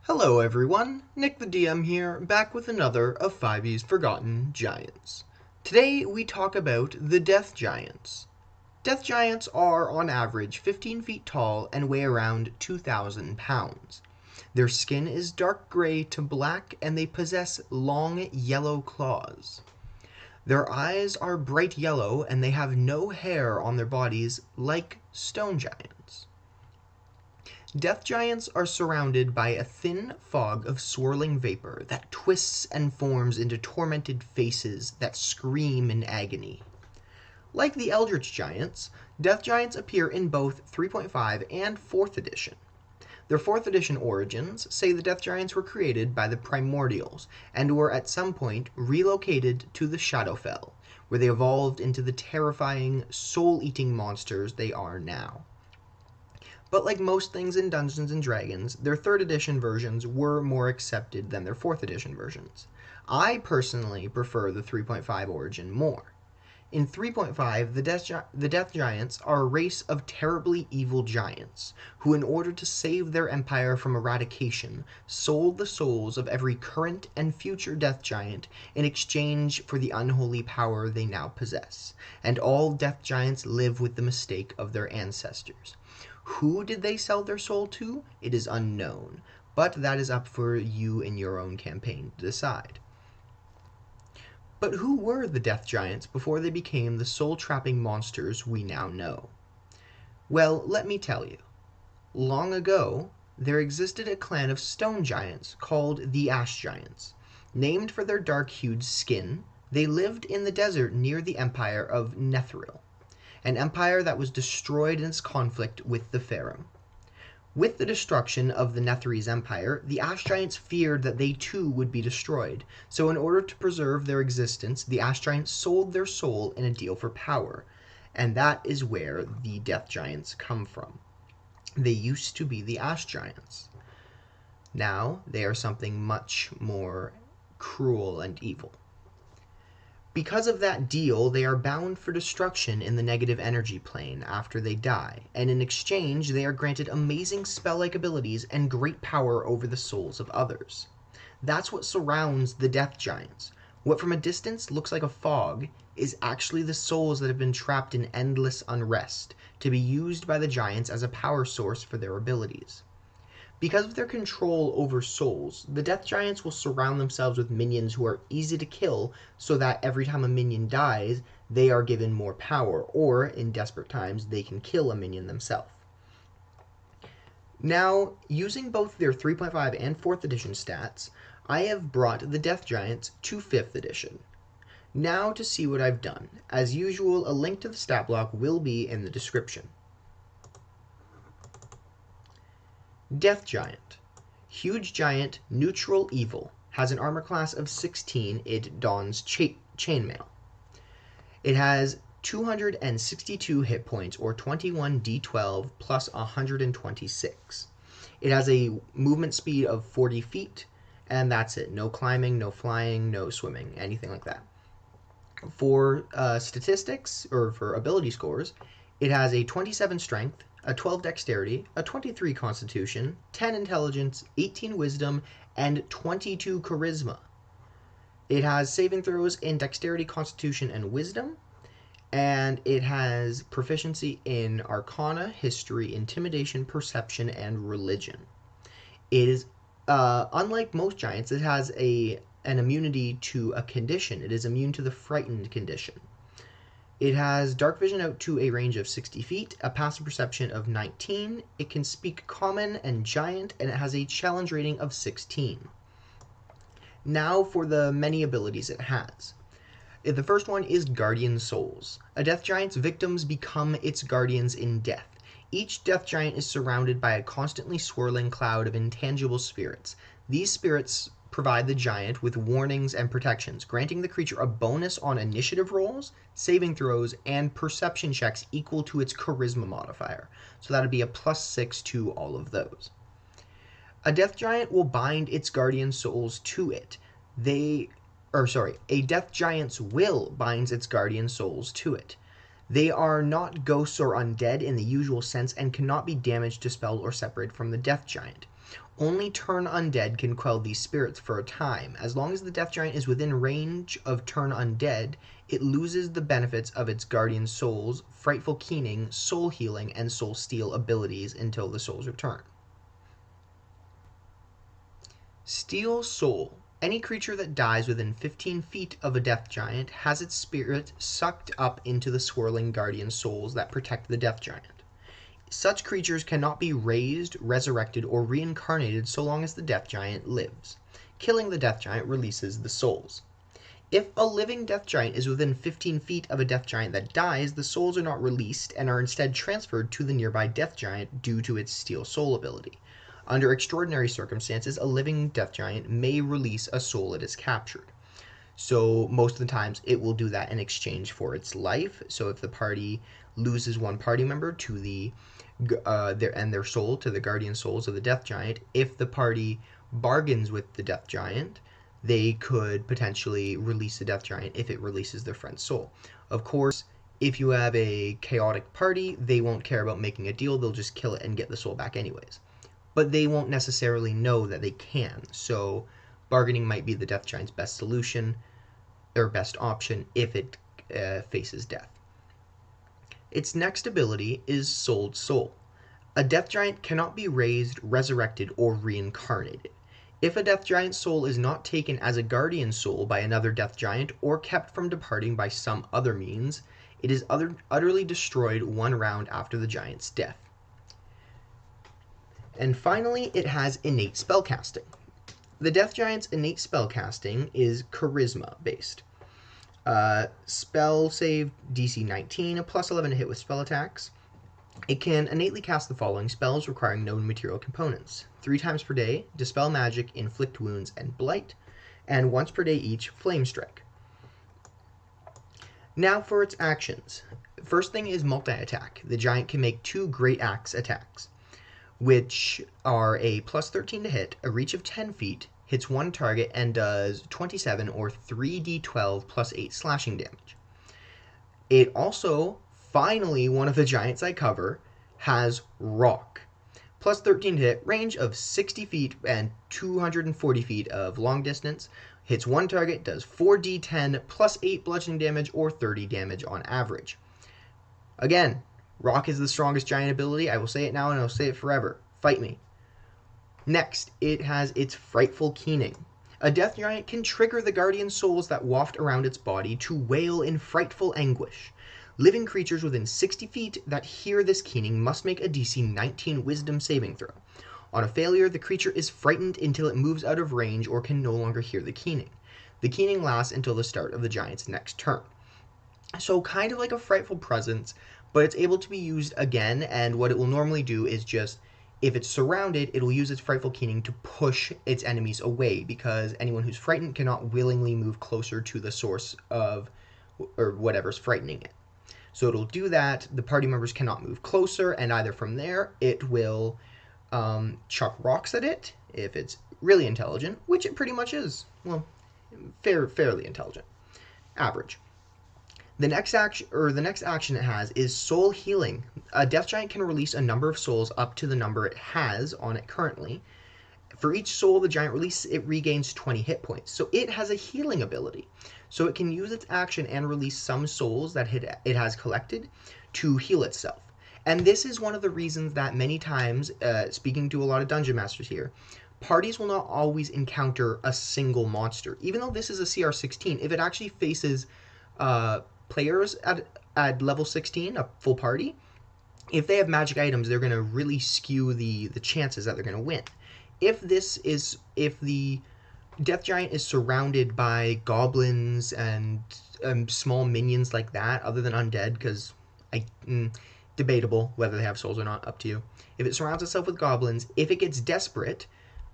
Hello everyone, Nick the DM here, back with another of 5e's Forgotten Giants. Today we talk about the Death Giants. Death Giants are on average 15 feet tall and weigh around 2,000 pounds. Their skin is dark gray to black and they possess long yellow claws. Their eyes are bright yellow and they have no hair on their bodies like stone giants. Death Giants are surrounded by a thin fog of swirling vapor that twists and forms into tormented faces that scream in agony. Like the Eldritch Giants, Death Giants appear in both 3.5 and 4th edition. Their 4th edition origins say the Death Giants were created by the Primordials and were at some point relocated to the Shadowfell, where they evolved into the terrifying, soul-eating monsters they are now. But like most things in Dungeons & Dragons, their 3rd edition versions were more accepted than their 4th edition versions. I personally prefer the 3.5 origin more. In 3.5, the Death Giants are a race of terribly evil giants, who in order to save their empire from eradication, sold the souls of every current and future Death Giant in exchange for the unholy power they now possess, and all Death Giants live with the mistake of their ancestors. Who did they sell their soul to? It is unknown, but that is up for you in your own campaign to decide. But who were the Death Giants before they became the soul-trapping monsters we now know? Well, let me tell you. Long ago, there existed a clan of stone giants called the Ash Giants. Named for their dark-hued skin, they lived in the desert near the empire of Netheril, an empire that was destroyed in its conflict with the fearsome. With the destruction of the Netherese empire, the Ash Giants feared that they too would be destroyed, so in order to preserve their existence, the Ash Giants sold their soul in a deal for power, and that is where the Death Giants come from. They used to be the Ash Giants. Now they are something much more cruel and evil. Because of that deal, they are bound for destruction in the negative energy plane after they die, and in exchange they are granted amazing spell-like abilities and great power over the souls of others. That's what surrounds the Death Giants. What from a distance looks like a fog is actually the souls that have been trapped in endless unrest, to be used by the Giants as a power source for their abilities. Because of their control over souls, the Death Giants will surround themselves with minions who are easy to kill so that every time a minion dies, they are given more power, or, in desperate times, they can kill a minion themselves. Now, using both their 3.5 and 4th edition stats, I have brought the Death Giants to 5th edition. Now to see what I've done. As usual, a link to the stat block will be in the description. Death Giant. Huge giant, neutral evil. Has an armor class of 16. It dons chainmail. It has 262 hit points, or 21 d12 plus 126. It has a movement speed of 40 feet, and that's it. No climbing, no flying, no swimming, anything like that. For statistics, or for ability scores, it has a 27 strength, a 12 dexterity, a 23 constitution, 10 intelligence, 18 wisdom, and 22 charisma. It has saving throws in dexterity, constitution, and wisdom, and it has proficiency in arcana, history, intimidation, perception, and religion. It is, unlike most giants, it has an immunity to a condition. It is immune to the frightened condition. It has dark vision out to a range of 60 feet, a passive perception of 19, it can speak common and giant, and it has a challenge rating of 16. Now for the many abilities it has. The first one is Guardian Souls. A Death Giant's victims become its guardians in death. Each Death Giant is surrounded by a constantly swirling cloud of intangible spirits. These spirits provide the giant with warnings and protections, granting the creature a bonus on initiative rolls, saving throws, and perception checks equal to its charisma modifier. So that would be a +6 to all of those. A Death Giant will bind its guardian souls to it. A Death Giant's will binds its guardian souls to it. They are not ghosts or undead in the usual sense and cannot be damaged, dispelled, or separated from the Death Giant. Only turn undead can quell these spirits for a time. As long as the death giant is within range of turn undead, it loses the benefits of its guardian soul's frightful keening, soul healing, and soul steal abilities until the souls return. Steal soul. Any creature that dies within 15 feet of a death giant has its spirit sucked up into the swirling guardian souls that protect the death giant. Such creatures cannot be raised, resurrected, or reincarnated so long as the death giant lives. Killing the death giant releases the souls. If a living death giant is within 15 feet of a death giant that dies, the souls are not released and are instead transferred to the nearby death giant due to its steal soul ability. Under extraordinary circumstances, a living death giant may release a soul it has captured. So most of the times it will do that in exchange for its life. So if the party loses one party member to their soul to the guardian souls of the death giant, if the party bargains with the death giant, they could potentially release the death giant if it releases their friend's soul. Of course, if you have a chaotic party, they won't care about making a deal. They'll just kill it and get the soul back anyways. But they won't necessarily know that they can. So bargaining might be the death giant's best solution or best option if it faces death. Its next ability is Souled Soul. A death giant cannot be raised, resurrected, or reincarnated. If a death giant's soul is not taken as a guardian soul by another death giant or kept from departing by some other means, it is utterly destroyed one round after the giant's death. And finally, it has innate spellcasting. The death giant's innate spellcasting is charisma based. Spell save DC 19, a plus 11 to hit with spell attacks. It can innately cast the following spells requiring known material components: 3 times per day, Dispel Magic, Inflict Wounds, and Blight, and once per day each, Flame Strike. Now for its actions. First thing is multi-attack. The giant can make 2 Great Axe attacks, which are a plus 13 to hit, a reach of 10 feet, hits one target, and does 27 or 3d12 plus 8 slashing damage. It also, finally, one of the giants I cover, has Rock. Plus 13 to hit, range of 60 feet and 240 feet of long distance, hits one target, does 4d10 plus 8 bludgeoning damage or 30 damage on average. Again, Rock is the strongest giant ability. I will say it now and I'll say it forever. Fight me. Next, it has its Frightful Keening. A death giant can trigger the guardian souls that waft around its body to wail in frightful anguish. Living creatures within 60 feet that hear this keening must make a DC 19 Wisdom saving throw. On a failure, the creature is frightened until it moves out of range or can no longer hear the keening. The keening lasts until the start of the giant's next turn. So kind of like a Frightful Presence, but it's able to be used again, and what it will normally do is just, if it's surrounded, it'll use its Frightful Keening to push its enemies away, because anyone who's frightened cannot willingly move closer to the source of, or whatever's frightening it. So it'll do that, the party members cannot move closer, and either from there, it will chuck rocks at it, if it's really intelligent, which it pretty much is. Well, fairly intelligent. Average. The next action it has is Soul Healing. A death giant can release a number of souls up to the number it has on it currently. For each soul the giant releases, it regains 20 hit points. So it has a healing ability. So it can use its action and release some souls that it has collected to heal itself. And this is one of the reasons that many times, speaking to a lot of dungeon masters here, parties will not always encounter a single monster. Even though this is a CR16, if it actually faces players at level 16, a full party, if they have magic items, they're going to really skew the chances that they're going to win. If the death giant is surrounded by goblins and small minions like that, other than undead, because debatable whether they have souls or not, up to you. If it surrounds itself with goblins, if it gets desperate,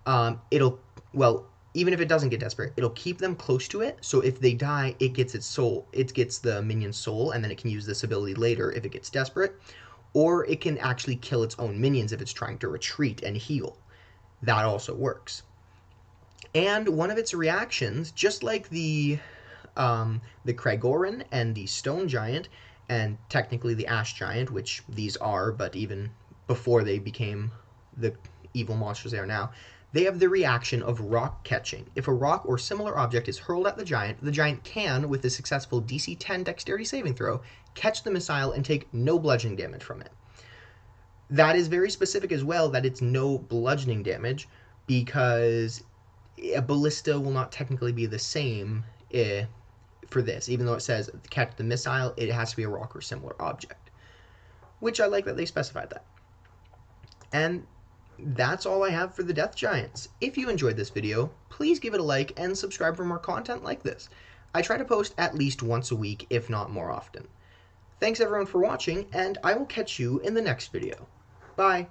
even if it doesn't get desperate, it'll keep them close to it, so if they die, it gets its soul, it gets the minion's soul, and then it can use this ability later if it gets desperate, or it can actually kill its own minions if it's trying to retreat and heal. That also works. And one of its reactions, just like the Kragoran and the Stone Giant, and technically the Ash Giant, which these are, but even before they became the evil monsters they are now, they have the reaction of rock catching. If a rock or similar object is hurled at the giant can, with a successful DC 10 dexterity saving throw, catch the missile and take no bludgeoning damage from it. That is very specific as well, that it's no bludgeoning damage, because a ballista will not technically be the same for this. Even though it says catch the missile, it has to be a rock or similar object. Which I like that they specified that. And that's all I have for the Death Giants. If you enjoyed this video, please give it a like and subscribe for more content like this. I try to post at least once a week, if not more often. Thanks everyone for watching, and I will catch you in the next video. Bye!